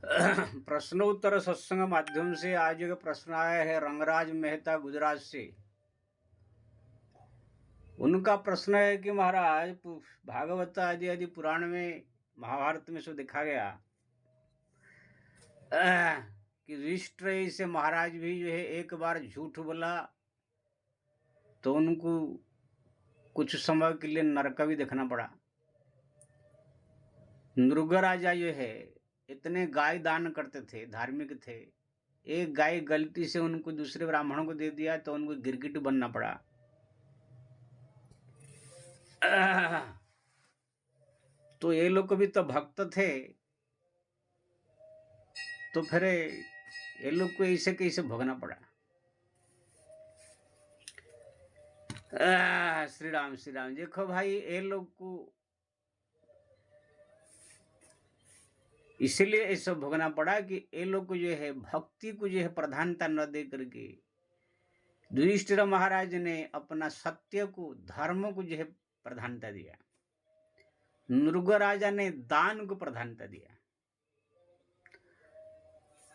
प्रश्नोत्तर सत्संग माध्यम से आज एक प्रश्न आया है रंगराज मेहता गुजरात से। उनका प्रश्न है कि महाराज भागवत आदि आदि पुराण में महाभारत में सो देखा गया कि युधिष्ठिर से महाराज भी जो है एक बार झूठ बोला तो उनको कुछ समय के लिए नरक भी देखना पड़ा। नृग राजा जो है इतने गाय दान करते थे, धार्मिक थे, एक गाय गलती से उनको दूसरे ब्राह्मणों को दे दिया तो उनको गिरगिट बनना पड़ा। तो ये लोग भी तो भक्त थे, तो फिर ये लोग को ऐसे कैसे भोगना पड़ा। श्री राम देखो भाई, ये लोग को इसलिए ऐसा भोगना पड़ा कि ये लोग को जो है भक्ति को जो है प्रधानता न दे करके युधिष्ठिर महाराज ने अपना सत्य को, धर्म को जो है प्रधानता दिया। नृग राजा ने दान को प्रधानता दिया।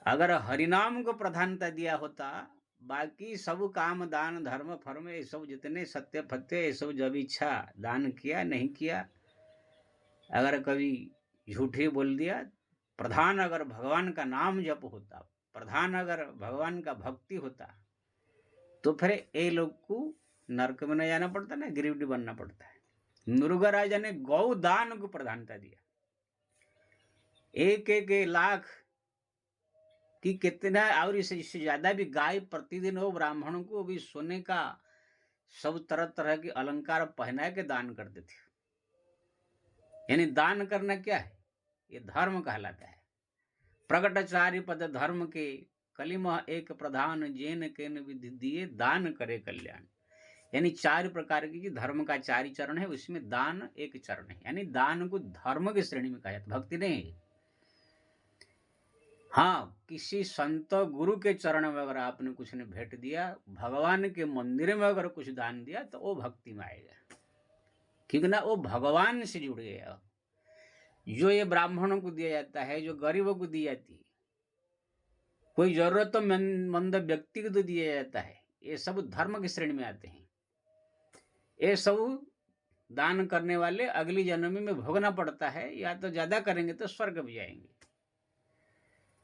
अगर हरिनाम को प्रधानता दिया होता, बाकी सब काम दान धर्म फर्म ये सब जितने सत्य फत्य ये सब जब इच्छा दान किया नहीं किया, अगर कभी झूठे बोल दिया, प्रधान अगर भगवान का नाम जप होता, प्रधान अगर भगवान का भक्ति होता, तो फिर ये लोग को नरक में न जाना पड़ता ना, गिरगिट बनना पड़ता है। नृग राजा ने गौ दान को प्रधानता दिया। एक लाख कि कितना और इससे ज्यादा भी गाय प्रतिदिन हो ब्राह्मणों को भी सोने का सब तरह तरह के अलंकार पहना के दान करते थे। यानी दान करना क्या है, ये धर्म कहलाता है। प्रगटाचार्य पद धर्म के कलिम एक प्रधान जैन के विधि दिए दान करे कल्याण। यानी 4 प्रकार की धर्म का 4 चरण है, उसमें दान एक चरण है। यानी दान को धर्म की श्रेणी में कहा जाता, भक्ति नहीं। हाँ, किसी संत गुरु के चरण में अगर आपने कुछ ने भेंट दिया, भगवान के मंदिर में अगर कुछ दान दिया, तो वो भक्ति में आएगा, क्योंकि ना वो भगवान से जुड़ गया। जो ये ब्राह्मणों को दिया जाता है, जो गरीबों को दी जाती है, कोई जरूरतमंद व्यक्ति को दिया जाता है, ये सब धर्म की श्रेणी में आते हैं। ये सब दान करने वाले अगली जन्म में भोगना पड़ता है, या तो ज्यादा करेंगे तो स्वर्ग भी जाएंगे।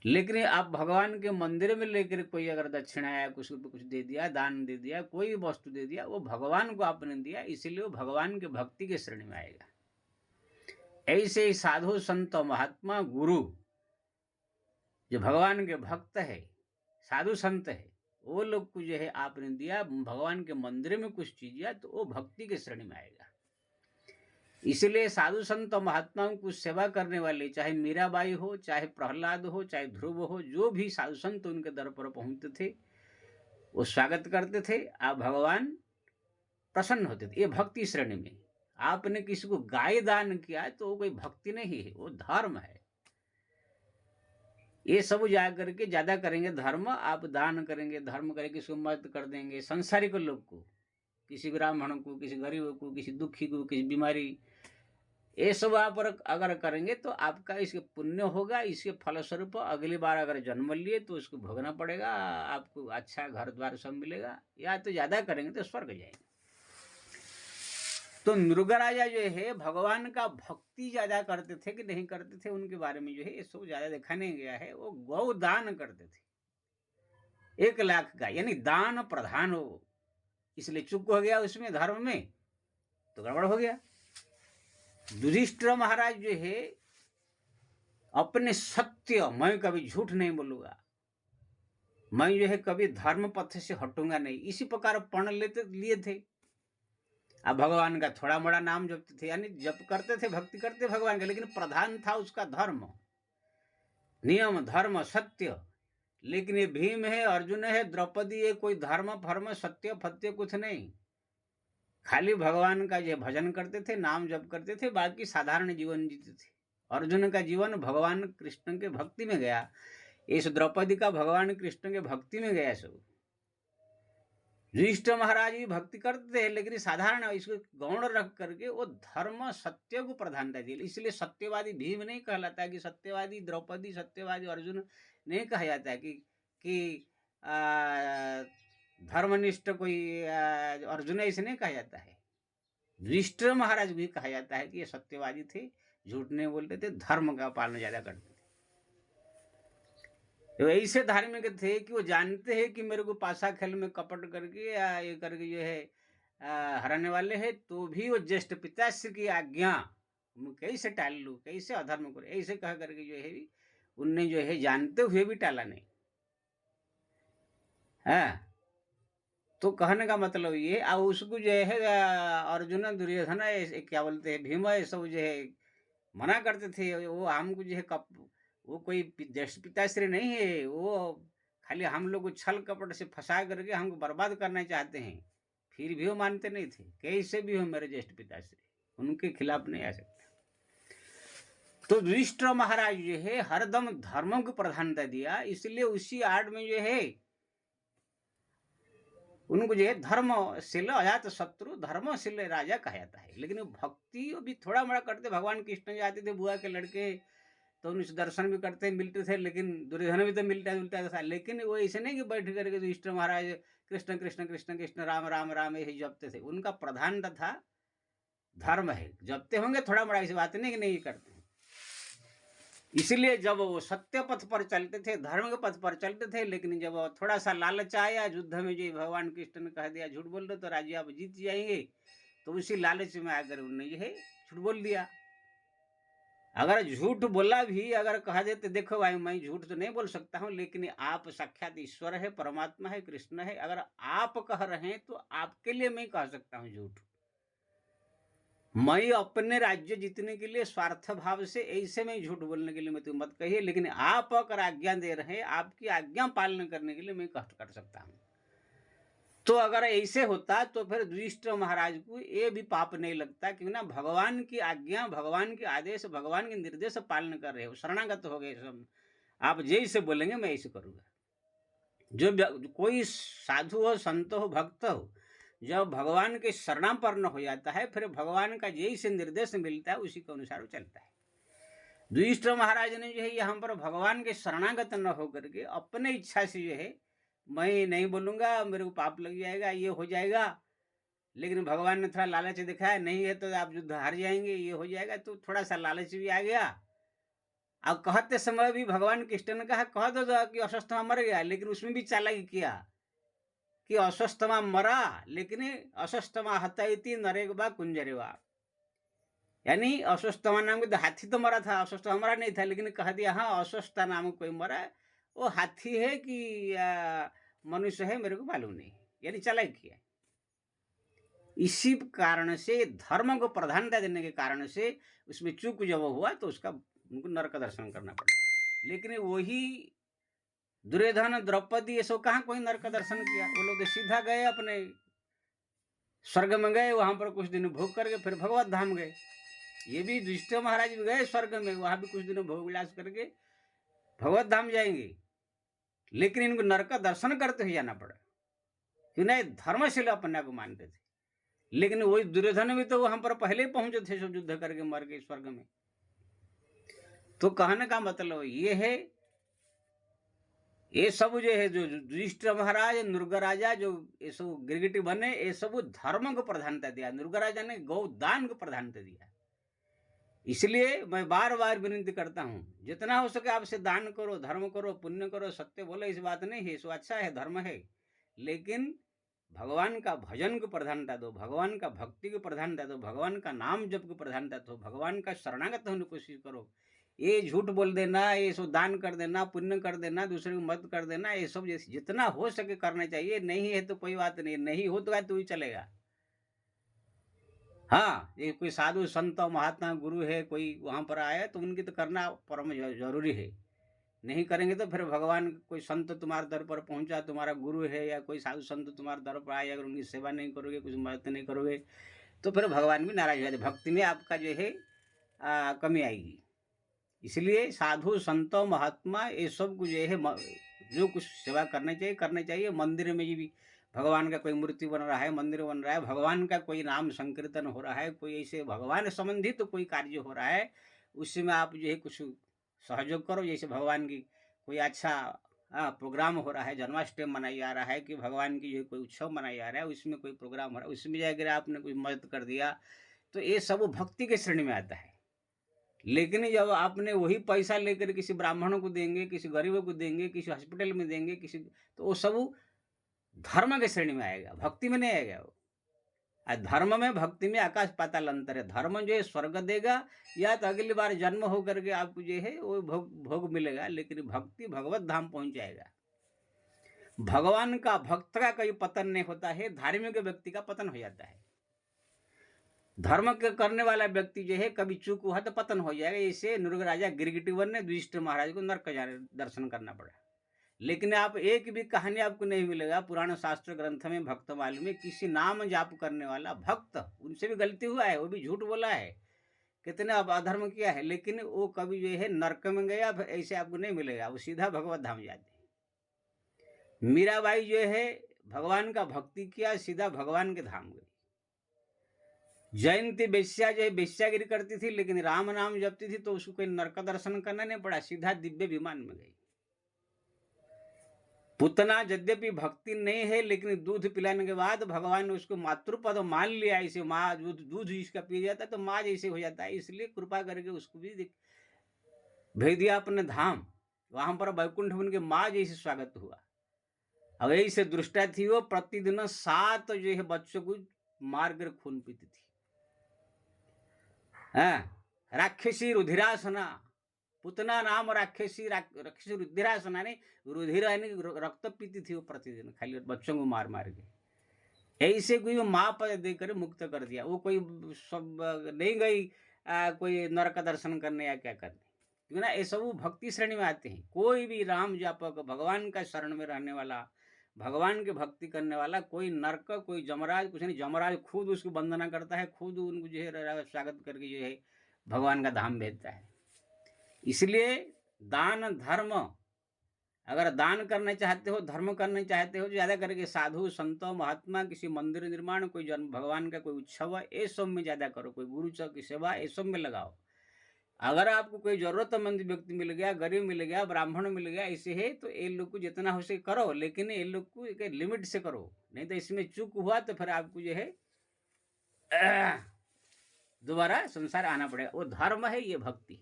लेकिन आप भगवान के मंदिर में लेकर कोई अगर दक्षिणा या कुछ दे दिया, दान दे दिया, कोई भी वस्तु दे दिया, वो भगवान को आपने दिया, इसलिए वो भगवान के भक्ति के श्रेणी में आएगा। ऐसे ही साधु संत महात्मा गुरु जो भगवान के भक्त है, साधु संत है, वो लोग को जो है आपने दिया, भगवान के मंदिर में कुछ चीज दिया, तो वो भक्ति के श्रेणी में आएगा। इसलिए साधु संत महात्माओं को सेवा करने वाले, चाहे मीराबाई हो, चाहे प्रहलाद हो, चाहे ध्रुव हो, जो भी साधु संत उनके दर पर पहुंचते थे, वो स्वागत करते थे। आप भगवान प्रसन्न होते थे। ये भक्ति श्रेणी में। आपने किसी को गाय दान किया तो वो कोई भक्ति नहीं है, वो धर्म है। ये सब जाकर के ज्यादा करेंगे धर्म, आप दान करेंगे, धर्म करेंगे, किसी को मदद कर देंगे, संसारिक लोग को, किसी ब्राह्मण को, किसी गरीब को, किसी दुखी को, किसी बीमारी, ये सब आप अगर करेंगे तो आपका इसके पुण्य होगा। इसके फलस्वरूप अगली बार अगर जन्म लिए तो उसको भोगना पड़ेगा, आपको अच्छा घर द्वार सब मिलेगा। या तो ज्यादा करेंगे तो स्वर्ग जाएंगे। तो नृग राजा जो है भगवान का भक्ति ज्यादा करते थे कि नहीं करते थे, उनके बारे में जो है ये सब ज्यादा देखा नहीं गया है। वो गौ दान करते थे, 1 लाख गाय, यानी दान प्रधान हो, इसलिए चुप हो गया उसमें धर्म में, तो गड़बड़ हो गया। युधिष्ठिर महाराज जो है अपने सत्य, मैं कभी झूठ नहीं बोलूंगा, मैं जो है कभी धर्म पथ से हटूंगा नहीं, इसी प्रकार प्रण लिए थे। अब भगवान का थोड़ा मोड़ा नाम जपते थे, यानी जप करते थे, भक्ति करते भगवान का, लेकिन प्रधान था उसका धर्म, नियम, धर्म, सत्य। लेकिन ये भीम है, अर्जुन है, द्रौपदी है, कोई धर्म फर्म सत्य फत्य कुछ नहीं, खाली भगवान का जो भजन करते थे, नाम जप करते थे, बाकी साधारण जीवन जीते थे। अर्जुन का जीवन भगवान कृष्ण के भक्ति में गया, इस द्रौपदी का भगवान कृष्ण के भक्ति में गया सब। युधिष्ठिर महाराज भी भक्ति करते हैं, लेकिन साधारण इसको गौण रख करके वो धर्म सत्य को प्रधानता दी। इसलिए सत्यवादी भीम नहीं कहलाता कि सत्यवादी द्रौपदी, सत्यवादी अर्जुन नहीं कहा जाता है कि धर्मनिष्ठ कोई अर्जुन ऐसे नहीं कहा जाता है। युधिष्ठिर महाराज भी कहा जाता है कि ये सत्यवादी थे, झूठ नहीं बोलते थे, धर्म का पालन ज्यादा करते थे। तो ऐसे धार्मिक थे कि वो जानते हैं कि मेरे को पासा खेल में कपट करके या ये करके जो है हराने वाले हैं, तो भी वो ज्येष्ठ पिताश्री की आज्ञा कैसे टाल लूँ, कैसे अधर्म करूँ, ऐसे कह करके जो है उनने जो है जानते हुए भी टाला नहीं। हाँ, तो कहने का मतलब ये और उसको जो है अर्जुन दुर्योधन क्या बोलते हैं भीम सब जो है मना करते थे। वो हमको जो है वो कोई ज्येष्ठ पिताश्री नहीं है, वो खाली हम लोग को छल कपट से फंसा करके हमको बर्बाद करना चाहते हैं। फिर भी वो मानते नहीं थे, कैसे भी हो मेरे ज्येष्ठ पिताश्री, उनके खिलाफ नहीं आ सकते। तो युधिष्ठिर महाराज जो है हरदम धर्म को प्रधानता दिया, इसलिए उसी आड़ में जो है उनको जो है धर्मशील अजात शत्रु धर्मशील राजा कहा जाता है। लेकिन भक्ति भी थोड़ा मोड़ा करते, भगवान कृष्ण जाते थे बुआ के लड़के तो उनसे दर्शन भी करते मिलते थे, लेकिन दुर्योधन भी तो मिलता था। लेकिन वो ऐसे नहीं कि बैठ करके युधिष्ठिर महाराज कृष्ण कृष्ण कृष्ण कृष्ण राम राम राम यही जपते थे। उनका प्रधान था धर्म है, जपते होंगे थोड़ा मोड़ा, ऐसी बात नहीं कि नहीं करते। इसलिए जब वो सत्य पथ पर चलते थे, धर्म के पथ पर चलते थे, लेकिन जब थोड़ा सा लालच आया युद्ध में, जो भगवान कृष्ण ने कह दिया झूठ बोल रहे तो राज्य आप जीत जाएंगे, तो उसी लालच में आकर उन्होंने जो है झूठ बोल दिया। अगर झूठ बोला भी, अगर कहा देते देखो भाई मैं झूठ तो नहीं बोल सकता हूँ, लेकिन आप साक्षात ईश्वर है, परमात्मा है, कृष्ण है, अगर आप कह रहे हैं तो आपके लिए मैं कह सकता हूँ झूठ। मैं अपने राज्य जीतने के लिए स्वार्थ भाव से ऐसे में झूठ बोलने के लिए मैं तो मत कहिए, लेकिन आप अगर आज्ञा दे रहे हैं, आपकी आज्ञा पालन करने के लिए मैं कष्ट कर सकता हूँ। तो अगर ऐसे होता तो फिर युधिष्ठिर महाराज को ये भी पाप नहीं लगता, क्योंकि ना भगवान की आज्ञा, भगवान के आदेश, भगवान के निर्देश पालन कर रहे हो, शरणागत हो गए सब, आप जैसे बोलेंगे मैं ऐसे करूँगा। जो कोई साधु हो, संत हो, भक्त हो, जब भगवान के शरणापन्न हो जाता है, फिर भगवान का जैसे निर्देश मिलता है उसी के अनुसार वो चलता है। युधिष्ठिर महाराज ने जो है यहाँ पर भगवान के शरणागत न होकर के अपने इच्छा से जो है मैं नहीं बोलूंगा, मेरे को पाप लग जाएगा, ये हो जाएगा, लेकिन भगवान ने थोड़ा लालच दिखाया, नहीं है तो आप युद्ध हार जाएंगे, ये हो जाएगा, तो थोड़ा सा लालच भी आ गया। अब कहते समय भी भगवान कृष्ण ने कह दो कि अस्वस्थमा मर गया, लेकिन उसमें भी चालाकी किया कि अस्वस्थमा मरा, लेकिन अस्वस्थमा हतैति नरेगवा कुंजरेवा, यानी अस्वस्थमा नाम के हाथी तो मरा था, अस्वस्थमा मरा नहीं था, लेकिन कह दिया हाँ अस्वस्थ नाम कोई मरा, वो हाथी है कि मनुष्य है मेरे को मालूम नहीं, यानी चालाकी किया। इसी कारण से धर्म को प्रधानता देने के कारण से उसमें चूक जब हुआ तो उसका उनको नरक दर्शन करना पड़ा। लेकिन वही दुर्योधन द्रौपदी ये सब कहाँ कोई नरक दर्शन किया, वो लोग सीधा गए अपने स्वर्ग में गए, वहां पर कुछ दिन भोग करके फिर भगवत धाम गए। ये भी युधिष्ठिर महाराज भी गए स्वर्ग में, वहां भी कुछ दिन भोग विलास करके भगवत धाम जाएंगे, लेकिन इनको नरक दर्शन करते हुए जाना पड़ा, क्यों नहीं धर्मशील अपने को मानते थे। लेकिन वही दुर्योधन भी तो वहां पर पहले पहुंचे थे, सब युद्ध करके मर गए स्वर्ग में। तो कहने का मतलब ये है, ये सब जो है जो युधिष्ठिर महाराज, नृग राजा जो ये सब गिरगिटी बने, ये सब धर्म को प्रधानता दिया, नृग राजा ने गौदान को प्रधानता दिया। इसलिए मैं बार बार विनती करता हूँ, जितना हो सके आपसे दान करो, धर्म करो, पुण्य करो, सत्य बोलो, इस बात नहीं है, सो अच्छा है, धर्म है, लेकिन भगवान का भजन को प्रधानता दो, भगवान का भक्ति को प्रधानता दो, भगवान का नाम जप को प्रधानता दो, भगवान का शरणागत होने की कोशिश करो। ये झूठ बोल देना, ये सब दान कर देना, पुण्य कर देना, दूसरे को मत कर देना, ये सब जितना हो सके करना चाहिए। नहीं है तो कोई बात नहीं, नहीं हो तो ही चलेगा। हाँ, ये कोई साधु संत महात्मा गुरु है कोई वहां पर आया तो उनकी तो करना परम जरूरी है। नहीं करेंगे तो फिर भगवान, कोई संत तुम्हारे दर पर पहुंचा, तुम्हारा गुरु है या कोई साधु संत तुम्हारे दर पर आए, अगर उनकी सेवा नहीं करोगे, कुछ मदद नहीं करोगे, तो फिर भगवान भी नाराज हो जाते, भक्ति में आपका जो है कमी आएगी। इसलिए साधु संत महात्मा ये सब को जो है जो कुछ सेवा करना चाहिए। मंदिर में भी भगवान का कोई मूर्ति बन रहा है, मंदिर बन रहा है, भगवान का कोई नाम संकीर्तन हो रहा है, कोई ऐसे भगवान संबंधित तो कोई कार्य हो रहा है, उसमें आप जो है कुछ सहयोग करो। जैसे भगवान की कोई अच्छा प्रोग्राम हो रहा है, जन्माष्टमी मनाई जा रहा है कि भगवान की जो कोई उत्सव मनाया जा रहा है, उसमें कोई प्रोग्राम हो रहा है, उसमें जाकर आपने कोई मदद कर दिया, तो ये सब भक्ति के श्रेणी में आता है। लेकिन जब आपने वही पैसा लेकर किसी ब्राह्मणों को देंगे, किसी गरीबों को देंगे, किसी हॉस्पिटल में देंगे, किसी, तो वो सब धर्म के श्रेणी में आएगा, भक्ति में नहीं आएगा वो। धर्म में भक्ति में आकाश पाताल अंतर है। धर्म जो है स्वर्ग देगा या तो अगली बार जन्म होकर के आपको जो है वो भोग मिलेगा, लेकिन भक्ति भगवत धाम पहुंच जाएगा। भगवान का भक्त का कभी पतन नहीं होता है, धार्मिक व्यक्ति का पतन हो जाता है। धर्म के करने वाला व्यक्ति जो है कभी चूक हुआ तो पतन हो जाएगा। जैसे नृग राजा गिरगिटिवर ने युधिष्ठिर महाराज को नरक जाने दर्शन करना पड़ा। लेकिन आप एक भी कहानी आपको नहीं मिलेगा पुराण शास्त्र ग्रंथ में भक्त मालूम में किसी नाम जाप करने वाला भक्त, उनसे भी गलती हुआ है, वो भी झूठ बोला है, कितने अधर्म किया है, लेकिन वो कभी जो है नरक में गया ऐसे आपको नहीं मिलेगा, वो सीधा भगवत धाम जाते। मीराबाई जो है भगवान का भक्ति किया, सीधा भगवान के धाम गई। जयंती बेश्या जो है बेश्यागिरी करती थी, लेकिन राम नाम जपती थी, तो उसको कोई नरक दर्शन करना नहीं पड़ा, सीधा दिव्य विमान में गई। पुतना यद्यपि भक्ति नहीं है, लेकिन दूध पिलाने के बाद भगवान ने उसको मातृपद मान लिया। इसे माँ दूध जिसका पी जाता है तो माँ जैसे हो जाता है, इसलिए कृपा करके उसको भी भेज दिया अपने धाम। वहां पर वैकुंठ उनके माँ जैसे स्वागत हुआ। अब ऐसे दृष्टा थी, वो प्रतिदिन 7 जो है बच्चों को मार कर खून पीती थी। राक्षसी रुधिरासना, पुतना नाम राक्षसी राक्षसी रुधिरासना ने रुधिर रक्त पीती थी वो प्रतिदिन, खाली बच्चों को मार मार के। ऐसे कोई माँ पर देकर मुक्त कर दिया। वो कोई सब नहीं गई कोई नरक दर्शन करने या क्या करने, क्योंकि ना ये सब भक्ति श्रेणी में आते हैं। कोई भी राम जापक, भगवान का शरण में रहने वाला, भगवान की भक्ति करने वाला, कोई नरक कोई जमराज कुछ नहीं। जमराज खुद उसकी वंदना करता है, खुद उनको जो है स्वागत करके जो है भगवान का धाम भेजता है। इसलिए दान धर्म, अगर दान करना चाहते हो, धर्म करना चाहते हो, ज्यादा करके साधु संतों महात्मा, किसी मंदिर निर्माण, कोई जन्म भगवान का कोई उत्सव है, ये सब में ज्यादा करो। कोई गुरु की सेवा, ये सब में लगाओ। अगर आपको कोई जरूरतमंद व्यक्ति मिल गया, गरीब मिल गया, ब्राह्मण मिल गया, ऐसे है तो ये लोग को जितना हो सके करो, लेकिन ये लोग को एक लिमिट से करो, नहीं तो इसमें चूक हुआ तो फिर आपको जो है दोबारा संसार आना पड़ेगा। वो धर्म है, ये भक्ति।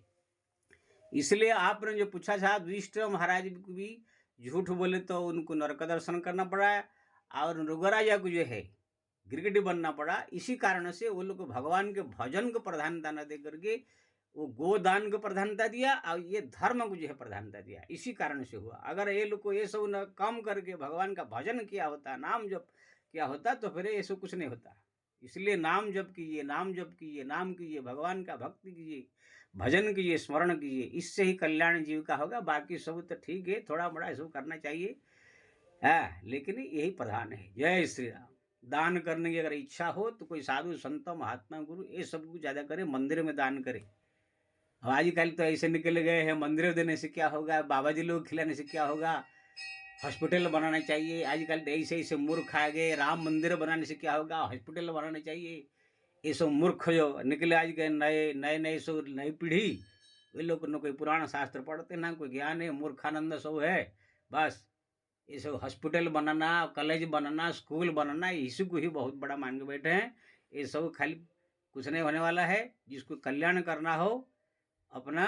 इसलिए आपने जो पूछा था, युधिष्ठिर महाराज को भी झूठ बोले तो उनको नरक दर्शन करना पड़ा, और नृगराजा को जो है गिरगिटी बनना पड़ा। इसी कारण से वो लोग भगवान के भजन को प्रधानता न दे करके वो गोदान को प्रधानता दिया, और ये धर्म को जो है प्रधानता दिया। इसी कारण से हुआ। अगर ये लोग को ये सब न काम करके भगवान का भजन किया होता, नाम जप किया होता, तो फिर ये सब कुछ नहीं होता। इसलिए नाम जप कीजिए, नाम जप कीजिए, नाम कीजिए, भगवान का भक्ति कीजिए, भजन कीजिए, स्मरण कीजिए, इससे ही कल्याण जीव का होगा। बाकी सब तो ठीक है, थोड़ा बड़ा सब करना चाहिए, लेकिन यही प्रधान है। जय श्री राम। दान करने की अगर इच्छा हो तो कोई साधु संत महात्मा गुरु ये सब को ज्यादा करे, मंदिर में दान करे। अब आजकल तो ऐसे निकल गए हैं, मंदिर देने से क्या होगा, बाबा जी लोग खिलाने से क्या होगा, हॉस्पिटल बनाना चाहिए। आजकल तो ऐसे ऐसे मूर्ख आ गए, राम मंदिर बनाने से क्या होगा, हॉस्पिटल बनाना चाहिए। ये सब मूर्ख जो निकले आज के नए सब नई पीढ़ी, वे लोग न कोई पुराण शास्त्र पढ़ते, ना कोई ज्ञान है, मूर्खानंद सब है। बस ये सब हॉस्पिटल बनाना, कॉलेज बनाना, स्कूल बनाना, इसी को ही बहुत बड़ा मान के बैठे हैं। ये सब खाली कुछ नहीं होने वाला है। जिसको कल्याण करना हो अपना,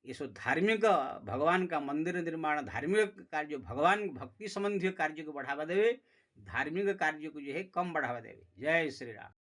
ये सब धार्मिक भगवान का मंदिर निर्माण, धार्मिक कार्य, भगवान भक्ति संबंधी कार्य को बढ़ावा देवे, धार्मिक कार्य को जो है कम बढ़ावा देवे। जय श्री राम।